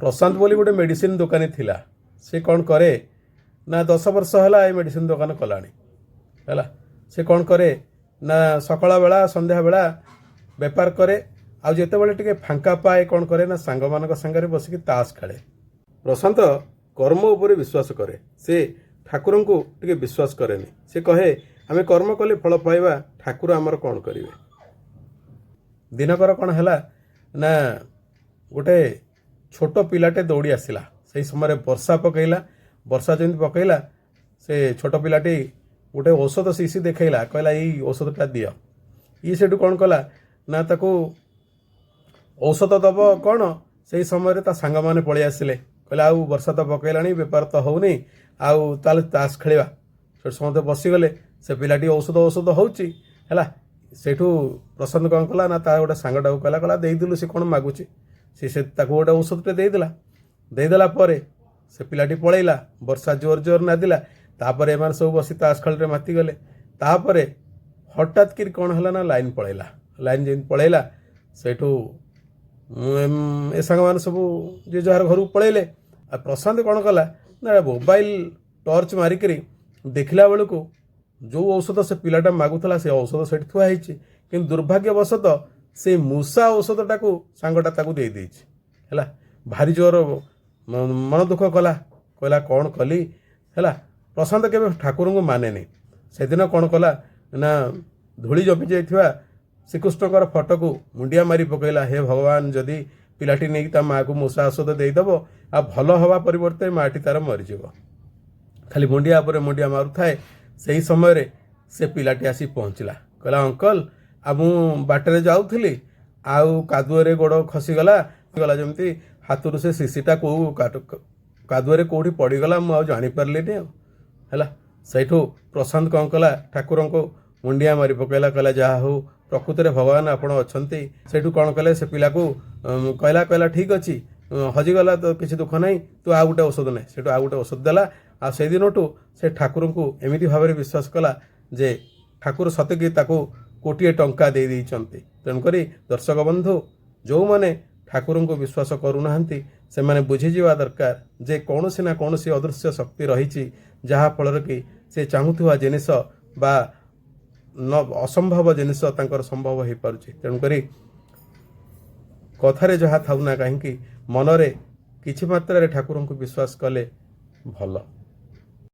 प्रशांत बोली गोटे मेडिसिन दुकानी थिला से कौन करे ना 10 वर्ष है मेडिसिन दुकान कलानी है से कौन करे ना सकाळ बेला संध्या बेला बेपार करे आ जिते बड़े टिके फांका पाए कौन करे ना सांग मान सांगे बसिक ताश खेले। प्रशांत कर्म उपर विश्वास करे से ठाकुर को टिके विश्वास करे से कहे आमे कर्म कले फल पाइबा ठाकुर आमर कौन करेंगे। दिनकर कौन है ना गोटे छोट पिलाटे दौड़ी आसला से समय वर्षा पकईला वर्षा जमी पकईला से छोट पिलाटी गोटे औषध शीशी देखला कहला यही औषधटा दियो ये सेठू कौन कला ना ताको औषध दब कौन से समय ता सांग माने पलि आसिले कहले आउ वर्षा तो पकईलानी बेपार तो होनी आउ ताले ताश खेलिबा से समस्त बसीगले से पिलाटी औषध औषध होउची हैला सेठू प्रशांत कौन कला ना ता गोटे सांगटा कहला कहला देइदिलु से कौन मागुची से ताको गोटे औषधटे देदेला पर से पिलाटी पलैला वर्षा जोर जोर नादिला तापर एम सब बसी ताश खेल माति गले तापर हठात कि कौन है ना लाइन पलैला लाइन जमी पलैला सेठू ए सांग मैंने सब जे जार घर पलैले आ प्रशांत कौन कला ना मोबाइल टर्च मारिक देखला बेलू जो औषध से पिलाटा मागुला से औषध से थुआई कि दुर्भाग्यवशत से मूषा औषधटा को सांगटा ताकू दे है भारी जोर मन दुख कला कहला कौन कली है प्रशांत के ठाकुर को माने नहीं से दिन कौन कला ना धूली जमी जाइए श्रीकृष्णकर फटो को मुंडिया मारी पकईला हे भगवान जदि पिलाटी नहीं ता माँ को मूषा औषध देदेव आ भल हवा परिवर्ते माटी तार मरीज खाली मुंडिया पर मुंडिया मारू थाए से समय से पिलाटी आसी पहुँचला कहला अंकल आ मु बाटर जाऊली आउ कादुअरे गोड़ खसीगला गला जमी हाथ से शिशिटा को कादुअरे कौटी पड़गला मुझे जापारे है सहीठू प्रशांत कौन कला ठाकुर को मुंडिया मारी पकईला कहला जहा हो प्रकृत में भगवान आपण अच्छा से कौन कले से पिला को कहला कहला ठीक अच्छी हजिगला तो किसी दुख ना तू आ गोटे औषध नहीं से आ गोटे औषध देला आ से दिन से ठाकुर को एमती भाव में विश्वास कला जे ठाकुर सतकी ताको कोटिए टंका दे देइचंती। तेणुक दर्शक बंधु जो माने ठाकुर को विश्वास करूना से माने बुझीजा दरकार जे कौन ना कौन अदृश्य शक्ति रही जहा फल कि से चाहूवा जिनिस बा न असंभव जिनिस तांकर संभव हो पारुछि। तेणुक कथारे जहाँ थाऊ ना कहीं मनरे किछि मात्रा ठाकुर को विश्वास कले भल।